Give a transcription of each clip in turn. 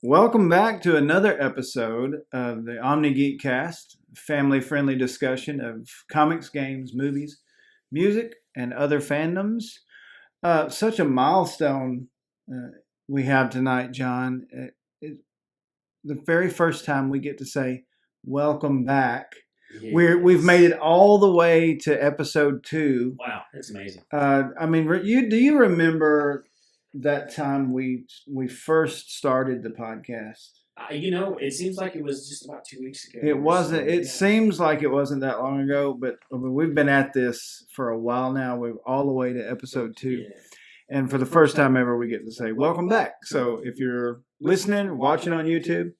Welcome back to another episode of the OmniGeekCast, family-friendly discussion of comics, games, movies, music, and other fandoms. Such a milestone we have tonight, John. The very first time we get to say welcome back. Yes. We've made it all the way to episode 2. Wow, that's amazing. Do you remember that time we first started the podcast? It seems like it was just about 2 weeks ago. It wasn't. It seems like it wasn't that long ago, but we've been at this for a while now. We're all the way to episode 2. Yeah. And for the first time ever, we get to say, welcome back. So if you're listening, watching on YouTube,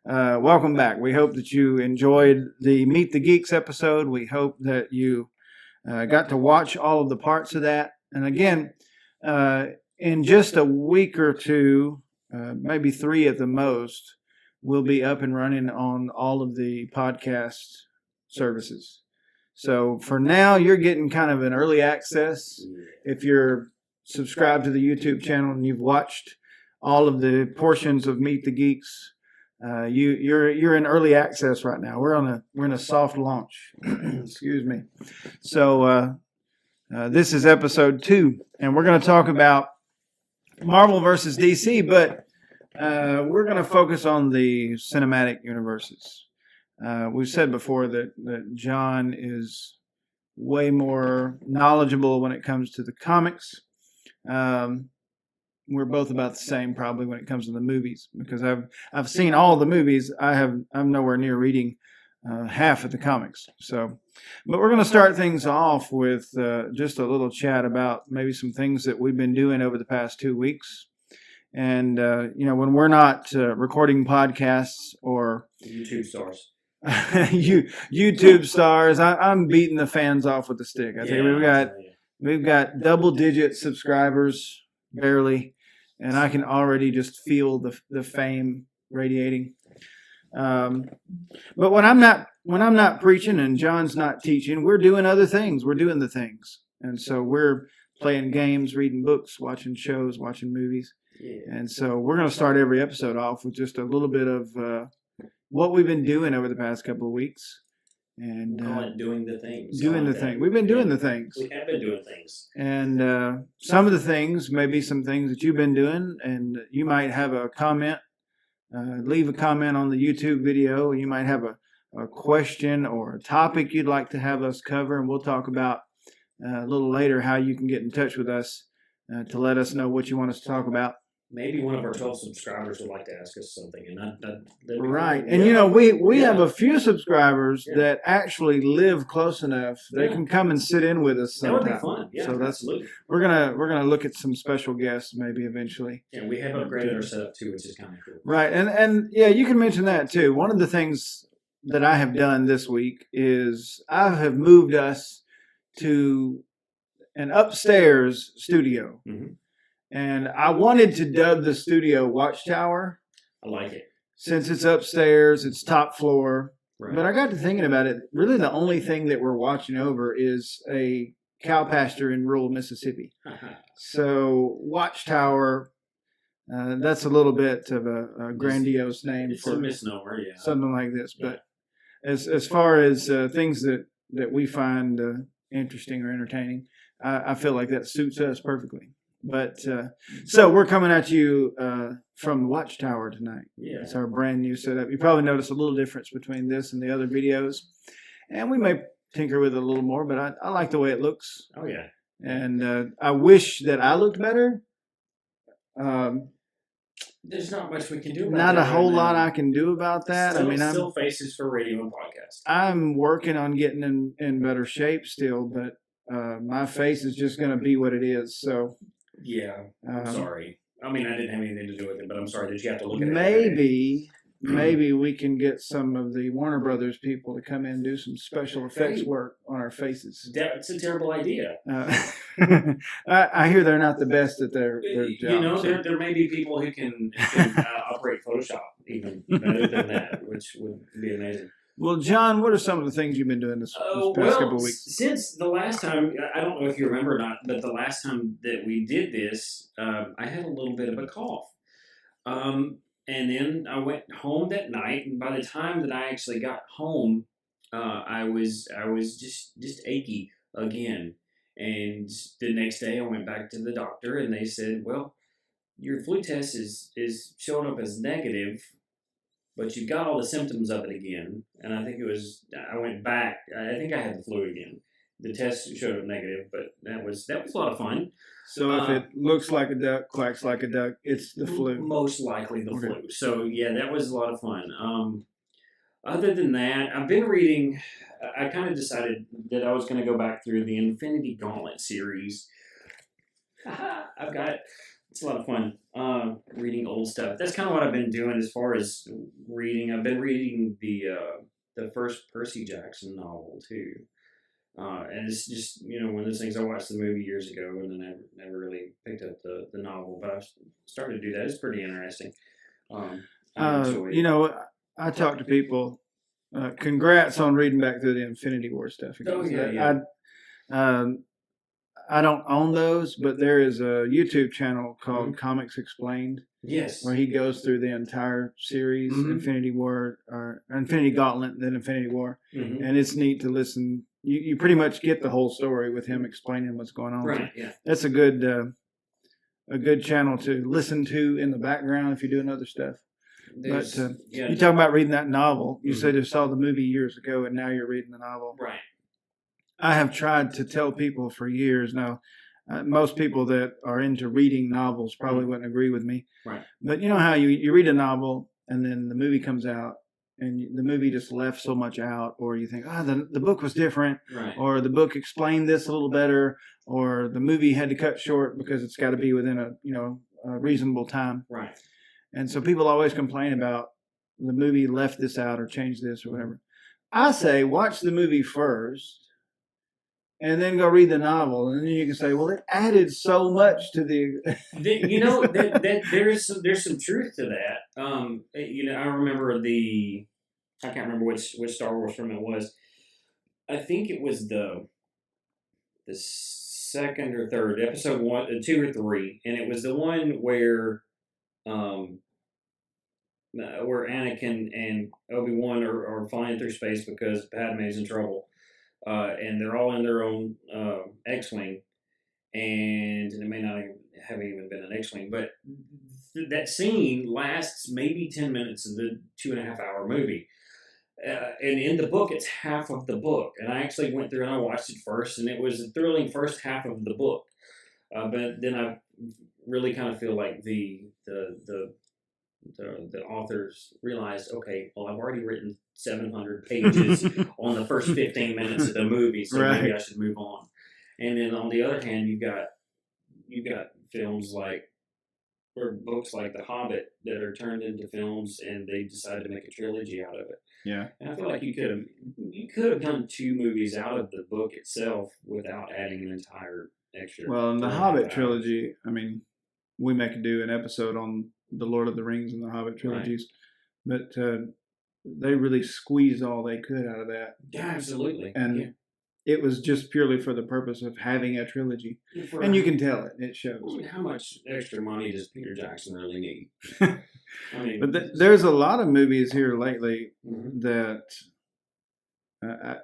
welcome back. We hope that you enjoyed the Meet the Geeks episode. We hope that you got to watch all of the parts of that. And again, in just a week or two, maybe 3 at the most, we'll be up and running on all of the podcast services. So for now, you're getting kind of an early access. If you're subscribed to the YouTube channel and you've watched all of the portions of Meet the Geeks, you're in early access right now. We're in a soft launch. Excuse me. So this is episode 2, and we're going to talk about Marvel versus DC, but we're going to focus on the cinematic universes. We've said before that John is way more knowledgeable when it comes to the comics. We're both about the same probably when it comes to the movies, because I've seen all the movies. I'm nowhere near reading half of the comics. So, but we're going to start things off with just a little chat about maybe some things that we've been doing over the past 2 weeks. And when we're not recording podcasts or YouTube stars. YouTube stars, I'm beating the fans off with a stick. I tell you, we've got double-digit subscribers, barely, and I can already just feel the fame radiating. But when I'm not preaching and John's not teaching, we're doing other things. We're doing the things, and so we're playing games, reading books, watching shows, watching movies. Yeah. And so we're going to start every episode off with just a little bit of what we've been doing over the past couple of weeks. And call it doing the things. Doing the thing. We've been doing the things. We have been doing things. And some of the things, maybe some things that you've been doing, and you might have a comment. Leave a comment on the YouTube video. You might have a question or a topic you'd like to have us cover, and we'll talk about a little later how you can get in touch with us to let us know what you want us to talk about. Maybe one of our 12 subscribers would like to ask us something, and right. And we have a few subscribers that actually live close enough they can come and sit in with us sometime. That would be fun. Yeah, so absolutely. We're gonna look at some special guests maybe eventually. Yeah, we have upgraded our setup too, which is kind of cool. Right, and yeah, you can mention that too. One of the things that I have done this week is I have moved us to an upstairs studio. Mm-hmm. And I wanted to dub the studio Watchtower. I like it. Since it's upstairs, it's top floor. Right. But I got to thinking about it. Really, the only thing that we're watching over is a cow pasture in rural Mississippi. So Watchtower, that's a little bit of a grandiose name for a misnomer, yeah. Something like this. Yeah. But as far as things that we find interesting or entertaining, I feel like that suits us perfectly. But so we're coming at you from the Watchtower tonight. Yeah. It's our brand new setup. You probably notice a little difference between this and the other videos. And we may tinker with it a little more, but I like the way it looks. Oh, yeah. And I wish that I looked better. There's not much we can do about that. Not a whole lot I can do about that. Still faces for radio and podcast. I'm working on getting in better shape still, but my face is just going to be what it is. So. Yeah, I'm sorry. I mean, I didn't have anything to do with it, but I'm sorry that you have to look at it. Maybe we can get some of the Warner Brothers people to come in and do some special effects work on our faces. That's a terrible idea. I hear they're not the best at their job. There may be people who can operate Photoshop even better than that, which would be amazing. Well, John, what are some of the things you've been doing this past couple of weeks? Since the last time, I don't know if you remember or not, but the last time that we did this, I had a little bit of a cough. and then I went home that night, and by the time that I actually got home, I was just achy again. And the next day, I went back to the doctor, and they said, "Well, your flu test is showing up as negative, but you've got all the symptoms of it again." And I think it was I went back. I think I had the flu again. The test showed up negative, but that was a lot of fun. So if it looks like a duck, quacks like a duck, it's the flu. Most likely the flu. So yeah, that was a lot of fun. Other than that, I've been reading. I kind of decided that I was going to go back through the Infinity Gauntlet series. I've got it's a lot of fun reading old stuff. That's kind of what I've been doing as far as reading. I've been reading the first Percy Jackson novel too. And it's just, one of those things. I watched the movie years ago and then I never really picked up the novel, but I've started to do that. It's pretty interesting. I enjoy it. I talk to people. Congrats on reading back through the Infinity War stuff again. Oh, yeah. I don't own those, but there is a YouTube channel called Comics Explained. Yes. Where he goes through the entire series, Infinity War, or Infinity Gauntlet, then Infinity War. And it's neat to listen. You pretty much get the whole story with him explaining what's going on. Right, yeah. That's a good channel to listen to in the background if you're doing other stuff. You talk about reading that novel. You said you saw the movie years ago, and now you're reading the novel. Right. I have tried to tell people for years now. Most people that are into reading novels probably wouldn't agree with me. Right. But you know how you read a novel and then the movie comes out and the movie just left so much out, or you think, the book was different, right, or the book explained this a little better, or the movie had to cut short because it's got to be within a reasonable time. Right. And so people always complain about the movie left this out or changed this or whatever. I say watch the movie first and then go read the novel, and then you can say, well, it added so much to the... there's some truth to that. I remember I can't remember which Star Wars film it was. I think it was the second or third, episode 1, 2 or 3, and it was the one where Anakin and Obi-Wan are flying through space because Padme's in trouble. And they're all in their own X-Wing, and it may not have even been an X-Wing, but that scene lasts maybe 10 minutes of the 2.5-hour movie. And in the book, it's half of the book. And I actually went through and I watched it first, and it was a thrilling first half of the book. But then I really kind of feel like the authors realized, okay, well, I've already written 700 pages on the first 15 minutes of the movie, so maybe I should move on. And then on the other hand, you've got films or books like The Hobbit that are turned into films, and they decided to make a trilogy out of it. Yeah. And I feel like you could have done 2 movies out of the book itself without adding an entire extra. Well, in the Hobbit trilogy, I mean, we may do an episode on the Lord of the Rings and the Hobbit trilogies, but they really squeezed all they could out of that. Yeah, absolutely. And it was just purely for the purpose of having a trilogy. And you can tell it. It shows. I mean, how much extra money does Peter Jackson really need? I mean, but there's a lot of movies here lately that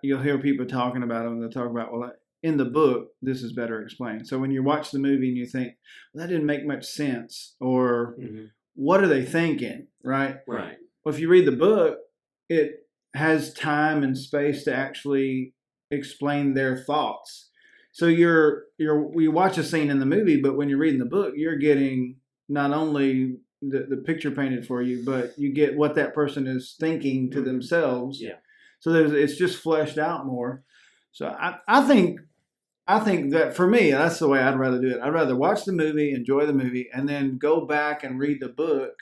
you'll hear people talking about them. They'll talk about, well, in the book, this is better explained. So when you watch the movie and you think, well, that didn't make much sense, or what are they thinking, right? Right. Well, if you read the book, it has time and space to actually explain their thoughts. So we watch a scene in the movie, but when you're reading the book, you're getting not only the picture painted for you, but you get what that person is thinking to themselves. Yeah. So it's just fleshed out more. So I think that for me, that's the way I'd rather do it. I'd rather watch the movie, enjoy the movie, and then go back and read the book,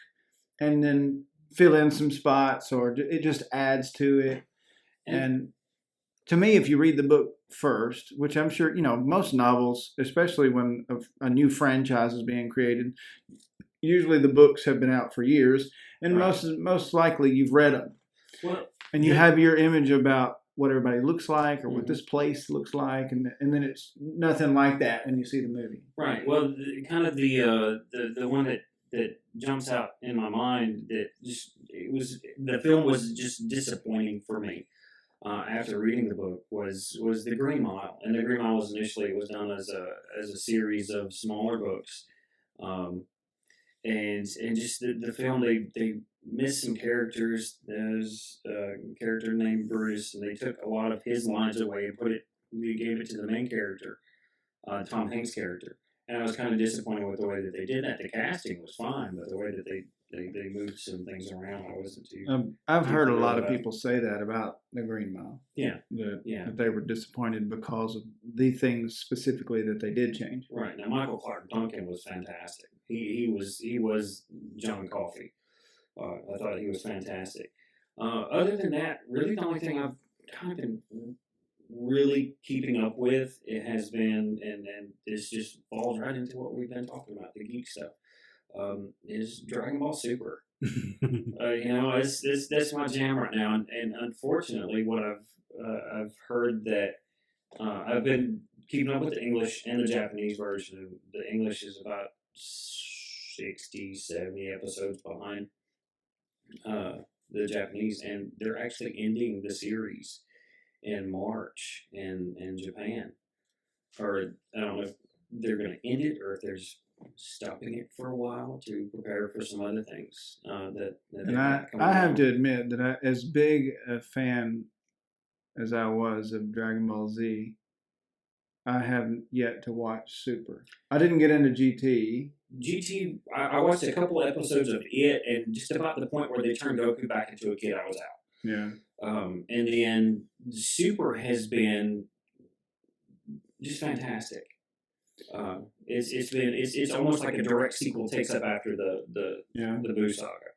and then fill in some spots, or it just adds to it. And to me, if you read the book first, which I'm sure, most novels, especially when a new franchise is being created, usually the books have been out for years, and most likely you've read them. Well, and you have your image about what everybody looks like or what this place looks like, and then it's nothing like that when you see the movie. Right. Well, the one that that jumps out in my mind that the film was just disappointing for me. After reading the book was the Green Mile, and the Green Mile was initially it was done as a series of smaller books, um, and just the film they missed some characters. There's a character named Bruce, and they took a lot of his lines away and they gave it to the main character, Tom Hanks' character, and I was kind of disappointed with the way that they did that. The casting was fine, but the way that they moved some things around, I wasn't too. I've heard a lot of about it. people say that about the Green Mile. Yeah, That they were disappointed because of the things specifically that they did change. right. Now Michael Clark Duncan was fantastic. He was John Coffey. I thought he was fantastic. Other than that, really the only thing I've kind of been really keeping up with it has been, and this just falls right into what we've been talking about, the geek stuff. Is Dragon Ball Super. That's my jam right now, and unfortunately, what I've heard that I've been keeping up with the English and the Japanese version. The English is about 60, 70 episodes behind the Japanese, and they're actually ending the series in March in Japan. Or I don't know if they're going to end it or if there's stopping it for a while to prepare for some other things that And I have to admit that as big a fan as I was of Dragon Ball Z, I haven't yet to watch Super. I didn't get into GT. I watched a couple of episodes of it, and just about the point where they turned Goku back into a kid, I was out. Yeah. And then Super has been just fantastic. It's almost like a direct sequel takes up after the Buu saga,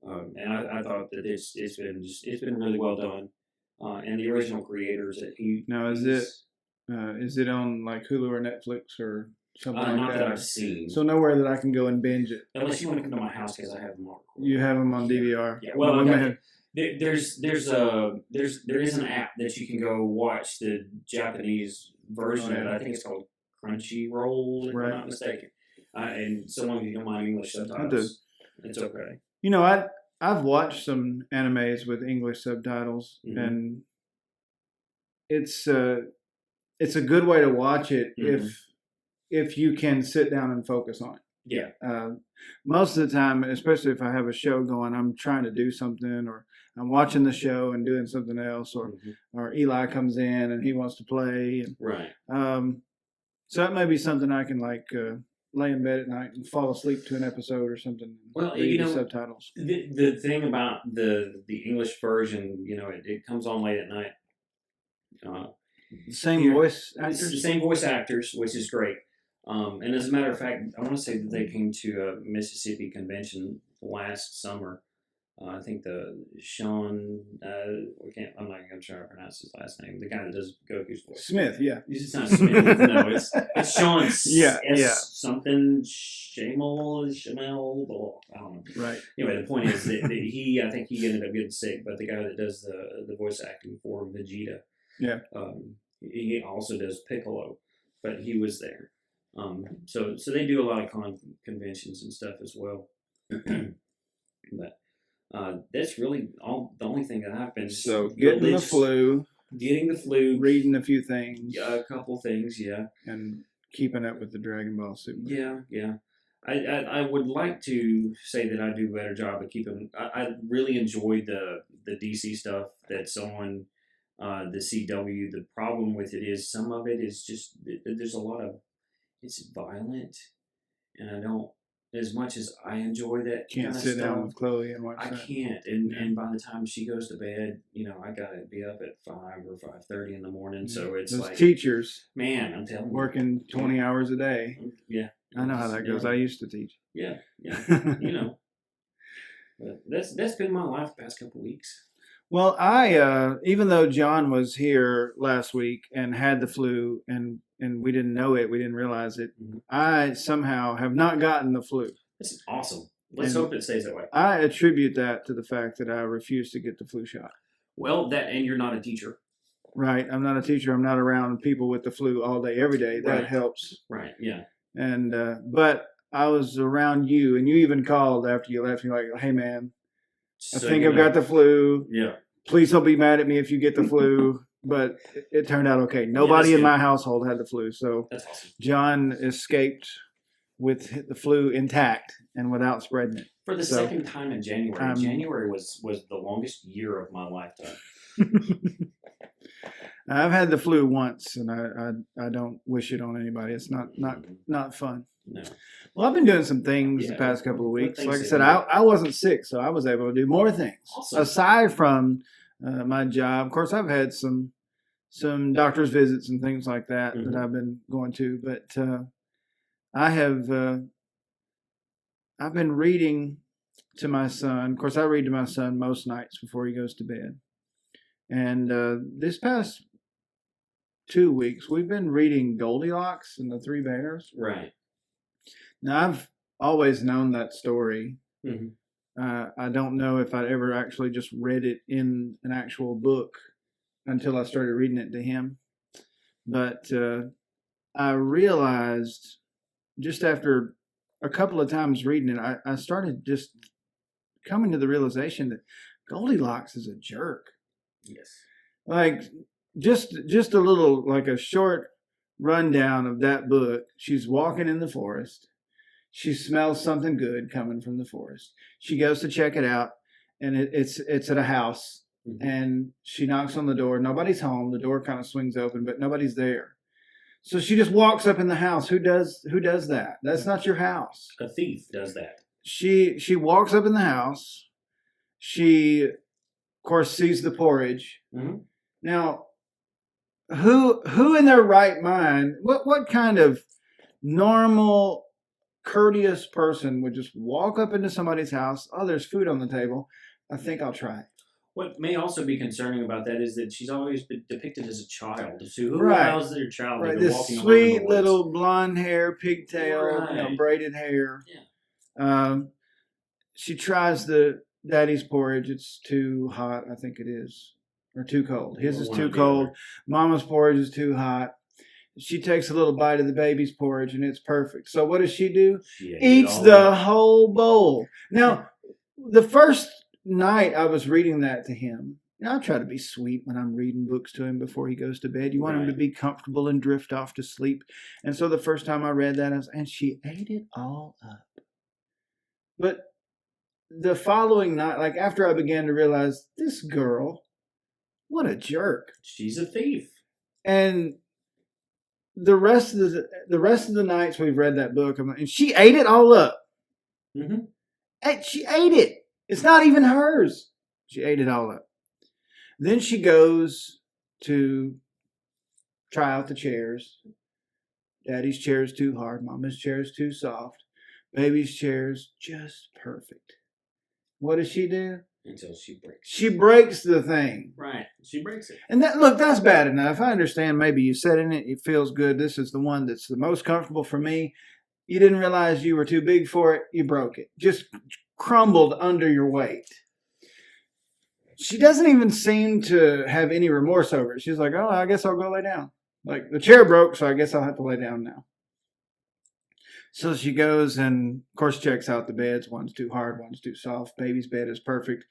and I thought that it's been really well done, and the original creators that he now is it on like Hulu or Netflix or something like not that? that I've seen. So nowhere that I can go and binge it. Unless you want to come to my house because I have them all recorded. You have them on DVR. Yeah. Well, there is an app that you can go watch the Japanese version of it. I think it's called Crunchyroll, if I'm not mistaken. And so long as you don't mind English subtitles, it's okay. You know, I've watched some animes with English subtitles, and it's a good way to watch it if you can sit down and focus on it. Yeah. Most of the time, especially if I have a show going, I'm trying to do something, or I'm watching the show and doing something else, or Eli comes in and he wants to play. And, right. So that may be something I can lay in bed at night and fall asleep to an episode or something. Well, read the subtitles. The thing about the English version, it comes on late at night. Same voice actors? actors? The same voice actors, which is great. And as a matter of fact, I want to say that they came to a Mississippi convention last summer. I think the Sean, I'm not going to try to pronounce his last name. The guy that does Goku's voice. Smith, yeah. It's not Smith. No, it's Sean. Something Shamel. I don't know. Right. Anyway, the point is that I think he ended up getting sick, but the guy that does the voice acting for Vegeta, he also does Piccolo, but he was there. So they do a lot of conventions and stuff as well. But that's really the only thing that I've been. So getting the flu, reading a few things, a couple things, and keeping up with the Dragon Ball Super. Yeah. I would like to say that I do a better job of keeping. I really enjoyed the DC stuff that's on the CW. The problem with it is some of it is just there's a lot of it's violent, and I don't. As much as I enjoy that, can't kind of sit stuff, down with Chloe and watch I that. can't, and by the time she goes to bed, I gotta be up at 5 or 5:30 in the morning. So it's those like teachers, man, I'm telling you, working 20 hours a day. Yeah, I know how that goes. I used to teach. Yeah. But that's been my life the past couple of weeks. Well, I even though John was here last week and had the flu and we didn't know it, we didn't realize it, I somehow have not gotten the flu. That's awesome. Let's hope it stays that way. I attribute that to the fact that I refuse to get the flu shot. Well, and you're not a teacher. Right. I'm not a teacher. I'm not around people with the flu all day, every day. That helps. Right, yeah. And but I was around you, and you even called after you left. You're like, "Hey, man, I So, think I've got the flu. Yeah. Please don't be mad at me if you get the flu." But it turned out okay. Nobody in my household had the flu, so That's awesome. John escaped with the flu intact and without spreading it. For the second time in January. January was the longest year of my lifetime. I've had the flu once, and I don't wish it on anybody. It's not fun. No. Well, I've been doing some things the past couple of weeks. Like I said, I wasn't sick, so I was able to do more things. Awesome. Aside from my job. Of course, I've had some doctor's visits and things like that that I've been going to, but I have I've been reading to my son. Of course, I read to my son most nights before he goes to bed. And this past 2 weeks, we've been reading Goldilocks and the Three Bears. Right. Now, I've always known that story. Mm-hmm. I don't know if I'd ever actually just read it in an actual book until I started reading it to him. But I realized just after a couple of times reading it, I started just coming to the realization that Goldilocks is a jerk. Yes. Like just a little, like a short rundown of that book. She's walking in the forest. She smells something good coming from the forest. She goes to check it out, and it's at a house. Mm-hmm. And she knocks on the door. Nobody's home. The door kind of swings open, but nobody's there. So she just walks up in the house. Who does that? That's not your house. A thief does that. She walks up in the house. She, of course, sees the porridge. Mm-hmm. Now, who in their right mind? What kind of normal, courteous person would just walk up into somebody's house? Oh, there's food on the table. I think I'll try it. What may also be concerning about that is that she's always been depicted as a child. So who allows their child to be walking along sweet in the woods? little blonde hair, pigtail, braided hair. Yeah. She tries the daddy's porridge. It's too hot, I think it is, or too cold. His is too cold. Mama's porridge is too hot. She takes a little bite of the baby's porridge, and it's perfect. So what does she do? She eats the whole bowl. Now, the first night I was reading that to him. I try to be sweet when I'm reading books to him before he goes to bed. You want him to be comfortable and drift off to sleep. And so the first time I read that, and she ate it all up. But the following night, like after I began to realize, this girl, what a jerk. She's a thief. And the rest of the nights we've read that book, and she ate it all up. Mm-hmm. And she ate it. It's not even hers. She ate it all up. Then she goes to try out the chairs. Daddy's chair is too hard. Mama's chair is too soft. Baby's chair is just perfect. What does she do? Until she breaks it. She breaks the thing. Right. She breaks it. And that's bad enough. I understand maybe you sat in it. It feels good. This is the one that's the most comfortable for me. You didn't realize you were too big for it. You broke it. Just crumbled under your weight. She doesn't even seem to have any remorse over it. She's like, oh, I guess I'll go lay down. Like, the chair broke, so I guess I'll have to lay down now. So she goes and, of course, checks out the beds. One's too hard, one's too soft. Baby's bed is perfect.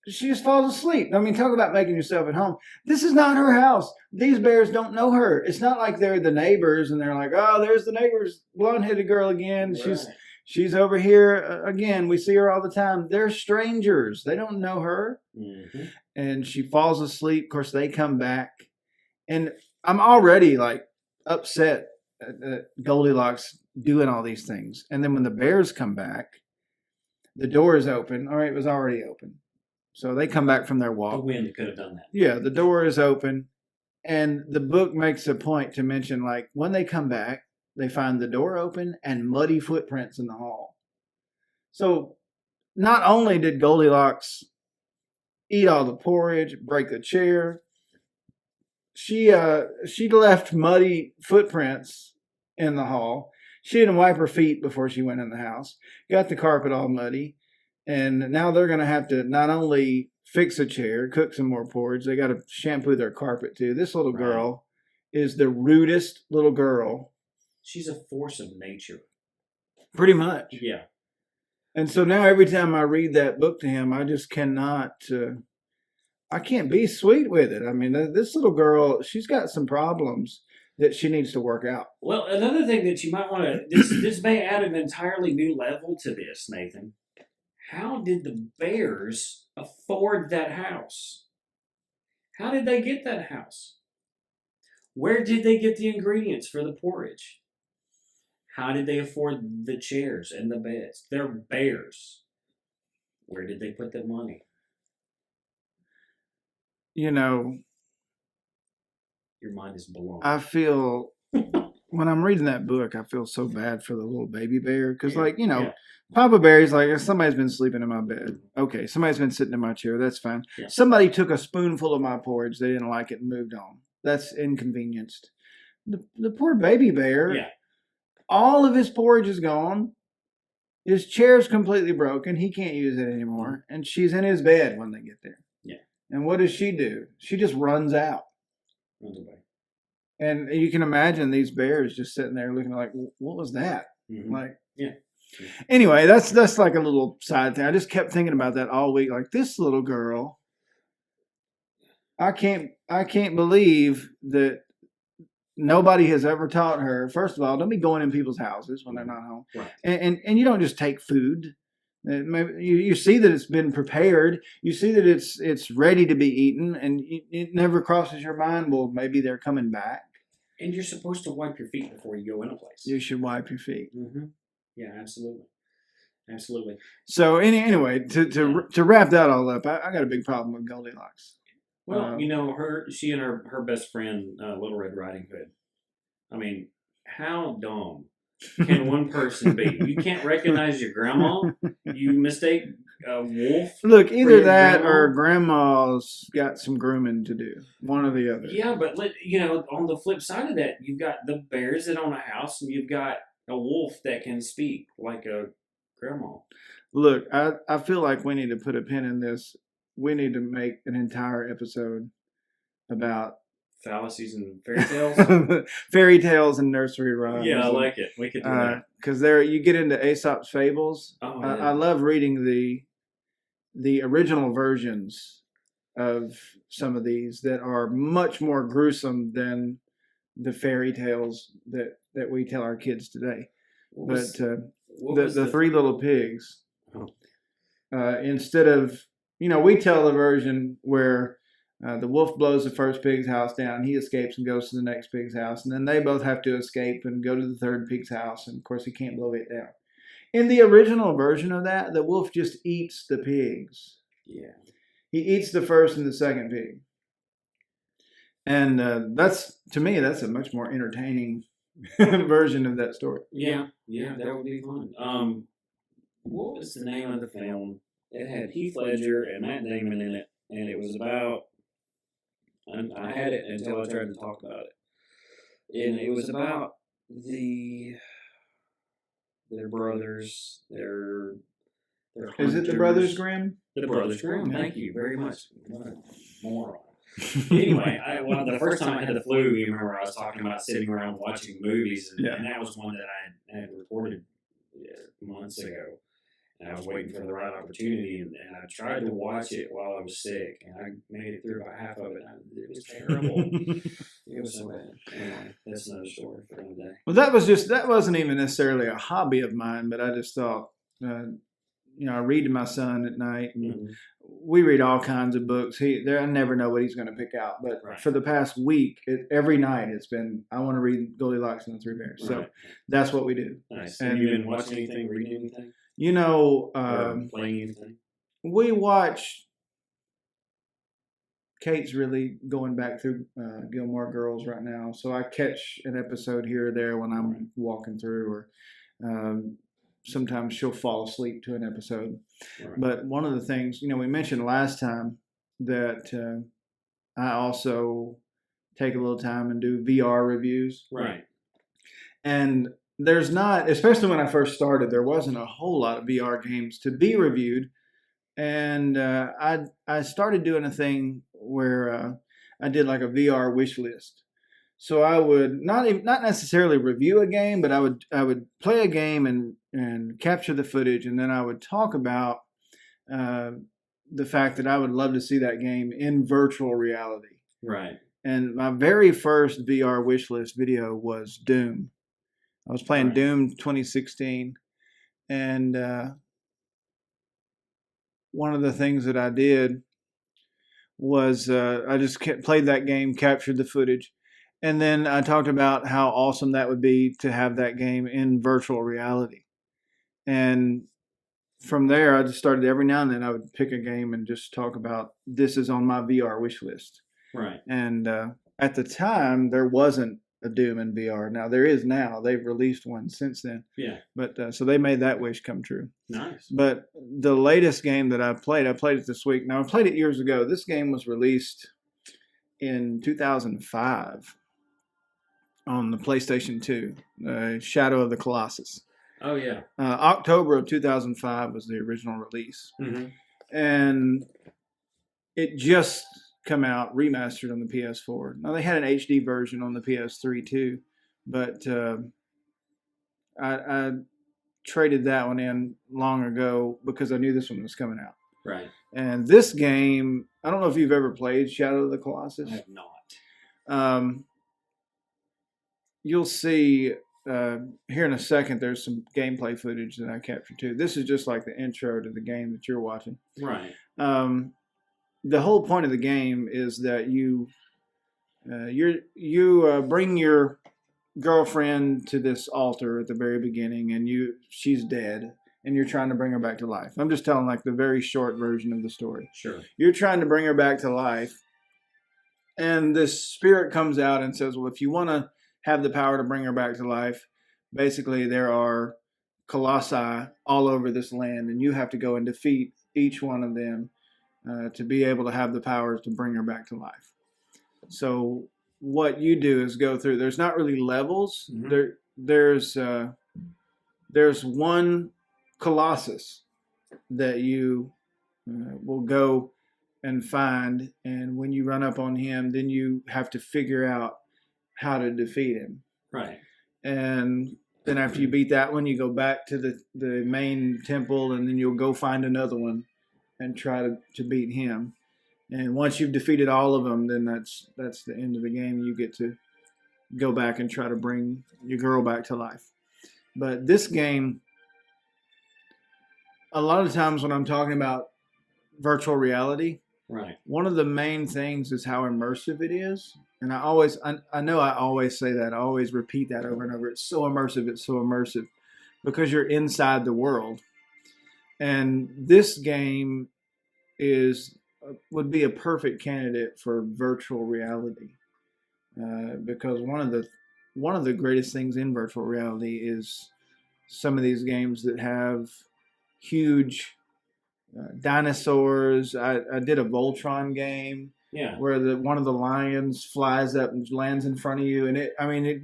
She just falls asleep. I mean, talk about making yourself at home. This is not her house. These bears don't know her. It's not like they're the neighbors and they're like, oh, there's the neighbor's blonde-headed girl again. Right. She's over here again. We see her all the time. They're strangers. They don't know her. Mm-hmm. And she falls asleep. Of course, they come back. And I'm already like upset at Goldilocks doing all these things. And then when the bears come back, the door is open. All right, it was already open. So they come back from their walk. The wind could have done that. Yeah, the door is open. And the book makes a point to mention, like, when they come back, they find the door open and muddy footprints in the hall. So not only did Goldilocks eat all the porridge, break the chair, she left muddy footprints in the hall. She didn't wipe her feet before she went in the house. Got the carpet all muddy. And now they're going to have to not only fix a chair, cook some more porridge, they got to shampoo their carpet too. This little girl is the rudest little girl. She's a force of nature. Pretty much. Yeah. And so now every time I read that book to him, I just cannot. I can't be sweet with it. I mean, this little girl, she's got some problems that she needs to work out. Well, another thing that you might want to this may add an entirely new level to this, Nathan. How did the Bears afford that house? How did they get that house? Where did they get the ingredients for the porridge? How did they afford the chairs and the beds? They're bears. Where did they put the money? You know, Your mind is blown. I feel when I'm reading that book, I feel so bad for the little baby bear because, Papa Bear's like, somebody's been sleeping in my bed. Okay, somebody's been sitting in my chair. That's fine. Yeah. Somebody took a spoonful of my porridge. They didn't like it and moved on. That's inconvenienced. The poor baby bear. Yeah. All of his porridge is gone. His chair's completely broken. He can't use it anymore. And she's in his bed when they get there. Yeah. And what does she do? She just runs out. Runs away. And you can imagine these bears just sitting there looking like, what was that? Mm-hmm. Like, yeah. Anyway, that's like a little side thing. I just kept thinking about that all week. Like, this little girl, I can't believe that nobody has ever taught her. First of all, don't be going in people's houses when they're not home, right. and you don't just take food. You see that it's been prepared. You see that it's ready to be eaten, and it never crosses your mind. Well, maybe they're coming back. And you're supposed to wipe your feet before you go in a place. You should wipe your feet. Mm-hmm. Yeah, absolutely. Absolutely. So anyway, to wrap that all up, I got a big problem with Goldilocks. Well, she and her best friend, Little Red Riding Hood. I mean, how dumb can one person be? You can't recognize your grandma. You mistake a wolf. Look, either that grandma. or grandma's got some grooming to do. One or the other. Yeah, but on the flip side of that, you've got the bears that own a house, and you've got a wolf that can speak like a grandma. Look, I feel like we need to put a pin in this. We need to make an entire episode about fallacies and fairy tales. Fairy tales and nursery rhymes. Yeah, I like it. We could do that. Because there you get into Aesop's fables. Oh, yeah. I love reading the original versions of some of these that are much more gruesome than the fairy tales that we tell our kids today. The Three Little Pigs, instead of, we tell the version where the wolf blows the first pig's house down, he escapes and goes to the next pig's house, and then they both have to escape and go to the third pig's house, and of course he can't blow it down. In the original version of that, the wolf just eats the pigs. Yeah. He eats the first and the second pig. And to me, that's a much more entertaining version of that story. Yeah, that would be fun. What was the name of the film? It had Heath Ledger and Matt Damon in it, and it was about. And I had it until I tried to talk about it, and it was about their brothers. Their Is it the Brothers Grimm? The Brothers Grimm. Thank you very much. What a moron. Anyway, the first time I had the flu, you remember I was talking about sitting around watching movies, and that was one that I had recorded months ago, and I was waiting for the right opportunity, and I tried to watch it while I was sick, and I made it through about half of it. It was terrible. It was so bad. Anyway, that's another story for another day. Well, that wasn't even necessarily a hobby of mine, but I just thought, I read to my son at night, and we read all kinds of books. I never know what he's going to pick out, but for the past week, every night it's been, I want to read Goldilocks and the Three Bears. So that's what we do. Nice. And you been watching anything, reading anything? Playing anything? We watch. Kate's really going back through Gilmore Girls right now, so I catch an episode here or there when I'm walking through, or sometimes she'll fall asleep to an episode. Right. But one of the things, we mentioned last time that I also take a little time and do VR reviews. Right. And there's not, especially when I first started, there wasn't a whole lot of VR games to be reviewed. And I started doing a thing where I did like a VR wish list. So I would not necessarily review a game, but I would play a game and capture the footage, and then I would talk about uh, the fact that I would love to see that game in virtual reality. Right. And my very first VR wish list video was Doom. I was playing Right. Doom 2016, and one of the things that I did was I just played that game, captured the footage, and then I talked about how awesome that would be to have that game in virtual reality. And from there, I just started every now and then I would pick a game and just talk about this is on my VR wish list. Right. And at the time, there wasn't a Doom in VR. Now there is now. They've released one since then. Yeah. But so they made that wish come true. Nice. But the latest game that I played it this week. Now I played it years ago. This game was released in 2005 on the PlayStation 2, Shadow of the Colossus. Oh yeah. October of 2005 was the original release, and it just come out remastered on the PS4. Now they had an HD version on the PS3 too, but I traded that one in long ago because I knew this one was coming out. Right. And this game, I don't know if you've ever played Shadow of the Colossus. I have not. You'll see here in a second, there's some gameplay footage that I captured too. This is just like the intro to the game that you're watching. Right. The whole point of the game is that you bring your girlfriend to this altar at the very beginning, and she's dead, and you're trying to bring her back to life. I'm just telling like the very short version of the story. Sure. You're trying to bring her back to life, and this spirit comes out and says, well, if you want to have the power to bring her back to life, basically there are colossi all over this land, and you have to go and defeat each one of them to be able to have the powers to bring her back to life. So what you do is go through. There's not really levels. There's one colossus that you will go and find, and when you run up on him, then you have to figure out how to defeat him. Right. And then after you beat that one, you go back to the main temple, and then you'll go find another one and try to beat him. And once you've defeated all of them, then that's the end of the game. You get to go back and try to bring your girl back to life. But this game, a lot of times when I'm talking about virtual reality, right, one of the main things is how immersive it is. And I know I always say that. I always repeat that over and over. It's so immersive. It's so immersive because you're inside the world. And this game would be a perfect candidate for virtual reality because one of the greatest things in virtual reality is some of these games that have huge dinosaurs. I did a Voltron game. Yeah. Where one of the lions flies up and lands in front of you, and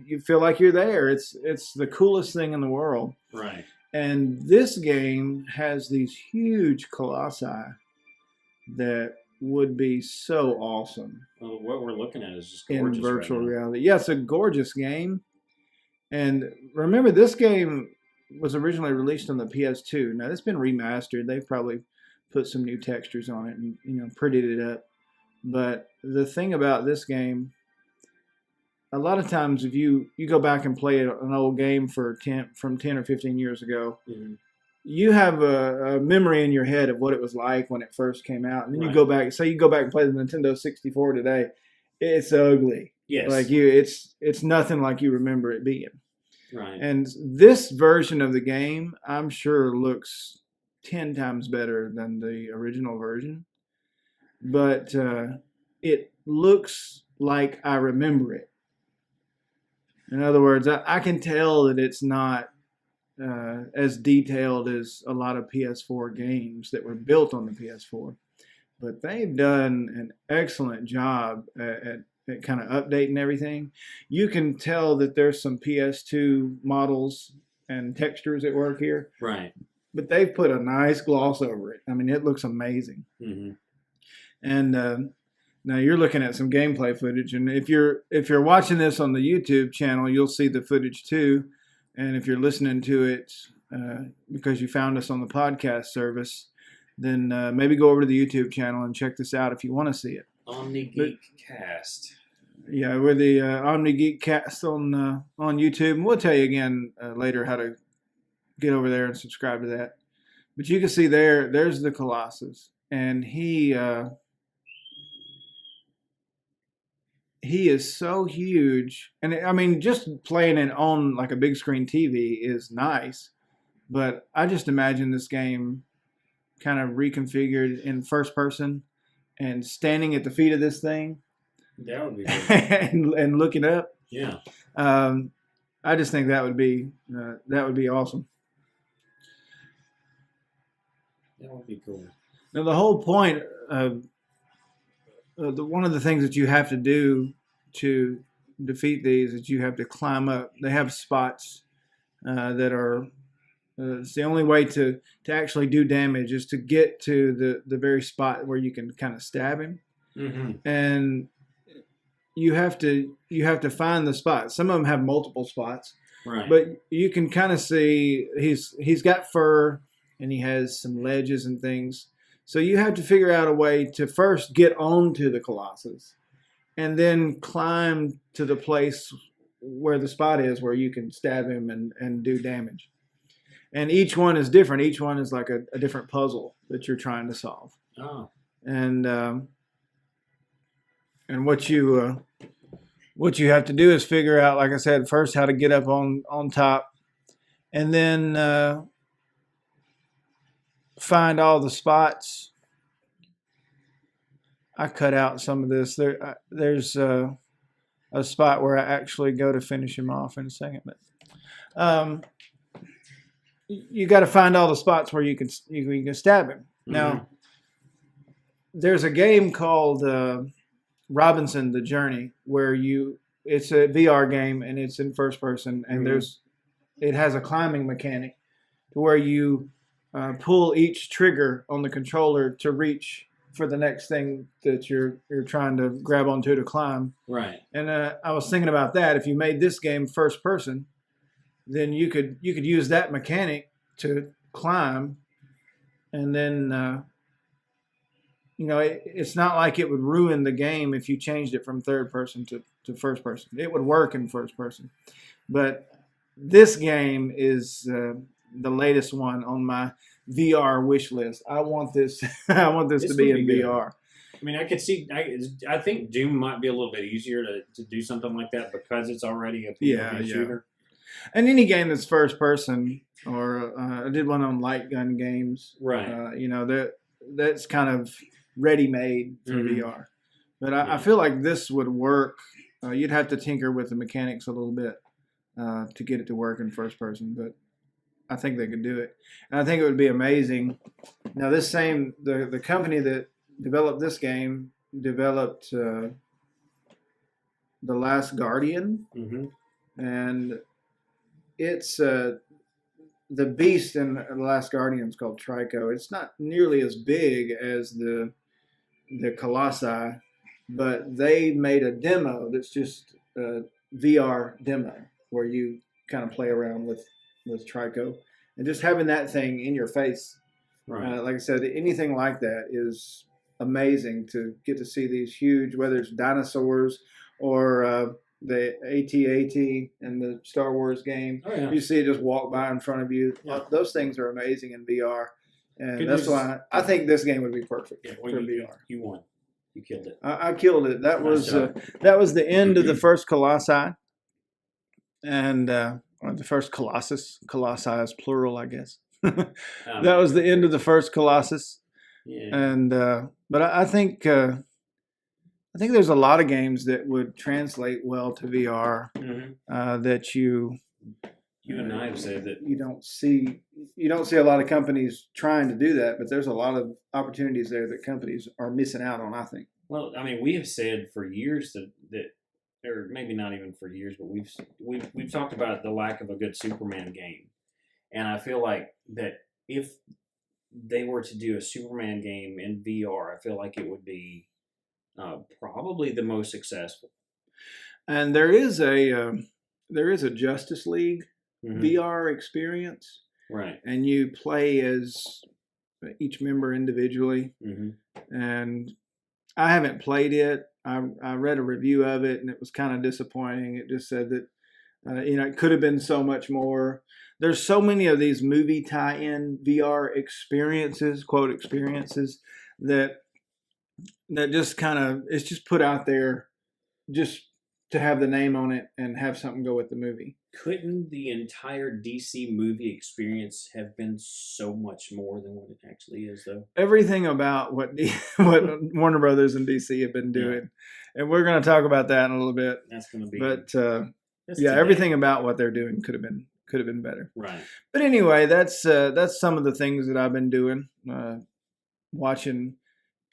you feel like you're there. It's the coolest thing in the world. Right. And this game has these huge colossi that would be so awesome. Well, what we're looking at is just gorgeous in virtual right now. reality. Yeah, it's a gorgeous game. And remember, this game was originally released on the PS2. Now it's been remastered. They've probably put some new textures on it and prettied it up. But the thing about this game, a lot of times if you go back and play an old game from 10 or 15 years ago, you have a memory in your head of what it was like when it first came out. And then you go back and play the Nintendo 64 today, it's ugly. Yes. Like it's nothing like you remember it being. Right. And this version of the game, I'm sure, looks 10 times better than the original version. But it looks like I remember it. In other words, I can tell that it's not as detailed as a lot of PS4 games that were built on the PS4. But they've done an excellent job at kind of updating everything. You can tell that there's some PS2 models and textures at work here. Right. But they've put a nice gloss over it. I mean, it looks amazing. Mm-hmm. And Now you're looking at some gameplay footage, and if you're watching this on the YouTube channel, you'll see the footage too. And if you're listening to it because you found us on the podcast service, then maybe go over to the YouTube channel and check this out if you want to see it. OmniGeekCast. Yeah, we're the OmniGeekCast on YouTube, and we'll tell you again later how to get over there and subscribe to that. But you can see there's the Colossus, and he is so huge. And I mean, just playing it on like a big screen TV is nice, but I just imagine this game kind of reconfigured in first person and standing at the feet of this thing. That would be good. and looking up. Yeah. I just think that would be awesome. That would be cool. Now the whole point of one of the things that you have to do to defeat these is you have to climb up. They have spots that are. It's the only way to actually do damage is to get to the very spot where you can kind of stab him, and you have to find the spot. Some of them have multiple spots, right? But you can kind of see he's got fur and he has some ledges and things. So you have to figure out a way to first get onto the Colossus and then climb to the place where the spot is where you can stab him and do damage. And each one is different. Each one is like a different puzzle that you're trying to solve. Oh. And what you have to do is figure out, like I said, first how to get up on top, and then find all the spots. I cut out some of this. There's a spot where I actually go to finish him off in a second, but you got to find all the spots where you can stab him. Now, there's a game called Robinson: The Journey where it's a VR game and it's in first person, and it has a climbing mechanic to where you pull each trigger on the controller to reach for the next thing that you're trying to grab onto to climb. Right. And I was thinking about that. If you made this game first person, then you could use that mechanic to climb, and then it's not like it would ruin the game if you changed it from third person to first person. It would work in first person, but this game is the latest one on my VR wish list. I want this. I want this to be in VR. I mean, I could see. I think Doom might be a little bit easier to do something like that because it's already a PvP shooter. And any game that's first person, or I did one on light gun games. Right. That's kind of ready made for VR. But I feel like this would work. You'd have to tinker with the mechanics a little bit to get it to work in first person, but I think they could do it. And I think it would be amazing. Now, the company that developed this game developed The Last Guardian, and it's the beast in The Last Guardian is called Trico. It's not nearly as big as the Colossi, but they made a demo that's just a VR demo where you kind of play around with Trico, and just having that thing in your face. Right. Like I said, anything like that is amazing to get to see these huge, whether it's dinosaurs or the AT-AT in the Star Wars game. Oh, yeah. You see it just walk by in front of you. Yeah. Those things are amazing in VR. And that's why I think this game would be perfect for VR. You won. You killed it. I killed it. That was the end of the first Colossi. And or the first Colossus. Colossi is plural, I guess. That was the end of the first Colossus. Yeah. And but I think there's a lot of games that would translate well to VR that you and I have said that you don't see a lot of companies trying to do that, but there's a lot of opportunities there that companies are missing out on, I think. Well, I mean, we have said for years that or maybe not even for years, but we've talked about the lack of a good Superman game. And I feel like that if they were to do a Superman game in VR, I feel like it would be Probably the most successful. And there is a Justice League Mm-hmm. VR experience, Right. and you play as each member individually. Mm-hmm. And I haven't played it. I read a review of it, and it was kind of disappointing. It just said that it could have been so much more. There's so many of these movie tie-in VR experiences, quote experiences, that just kind of it's just put out there just to have the name on it and have something go with the movie. Couldn't the entire DC movie experience have been so much more than what it actually is, though? Everything about what Warner Brothers and DC have been doing, and we're going to talk about that in a little bit. That's going to be. But everything about what they're doing could have been better. Right. But anyway, that's some of the things that I've been doing, watching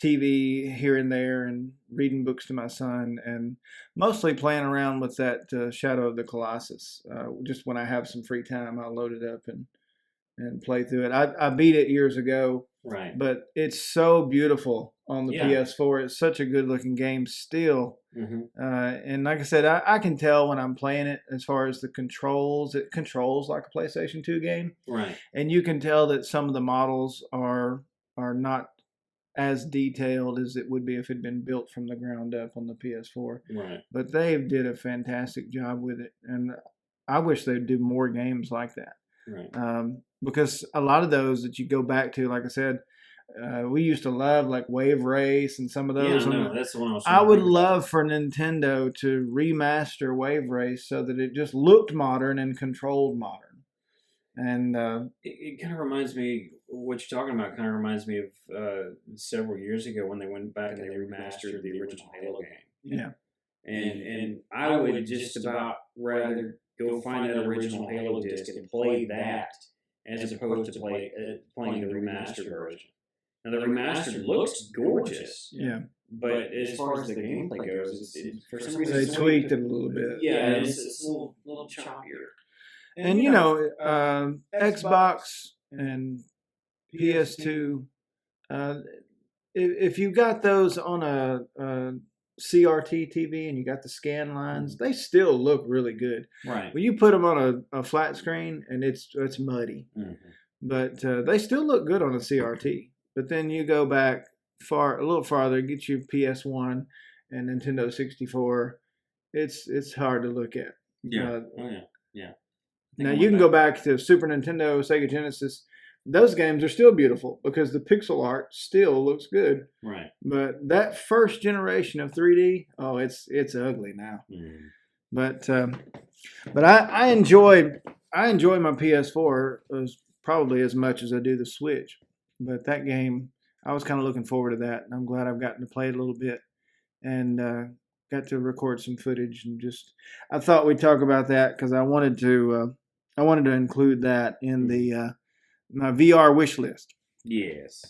TV here and there, and reading books to my son, and mostly playing around with that Shadow of the Colossus. Just when I have some free time, I'll load it up and play through it. I beat it years ago, right? But it's so beautiful on the PS4. It's such a good looking game still. Mm-hmm. And like I said, I can tell when I'm playing it as far as the controls. It controls like a PlayStation 2 game, right? And you can tell that some of the models are not as detailed as it would be if it had been built from the ground up on the PS4. Right. But they did a fantastic job with it, and I wish they'd do more games like that. Right. Because a lot of those that you go back to, like I said, we used to love like Wave Race and some of those. Yeah, no, that's the one I would love for Nintendo to remaster Wave Race so that it just looked modern and controlled modern. And it kind of reminds me, what you're talking about kind of reminds me of several years ago when they went back and they remastered the original Halo game. Yeah. And I would just about rather go find that original Halo disc and play that as opposed to playing the remastered version. Now, the remastered looks gorgeous. Yeah. But as far as the gameplay goes, for some reason... They tweaked it a little bit. Yeah, it's a little choppier. And, Xbox and PS2, if you got those on a CRT TV and you got the scan lines, they still look really good. Right. When you put them on a flat screen, and it's muddy. Mm-hmm. But they still look good on a CRT. But then you go back a little farther, get your PS1 and Nintendo 64. It's hard to look at. Yeah. Yeah. Now you can go back to Super Nintendo, Sega Genesis. Those games are still beautiful because the pixel art still looks good. Right. But that first generation of 3D, it's ugly now. Mm. But I enjoy my PS4 probably as much as I do the Switch. But that game, I was kind of looking forward to that, and I'm glad I've gotten to play it a little bit and got to record some footage. And I thought we'd talk about that because I wanted to include that in the my VR wish list. Yes.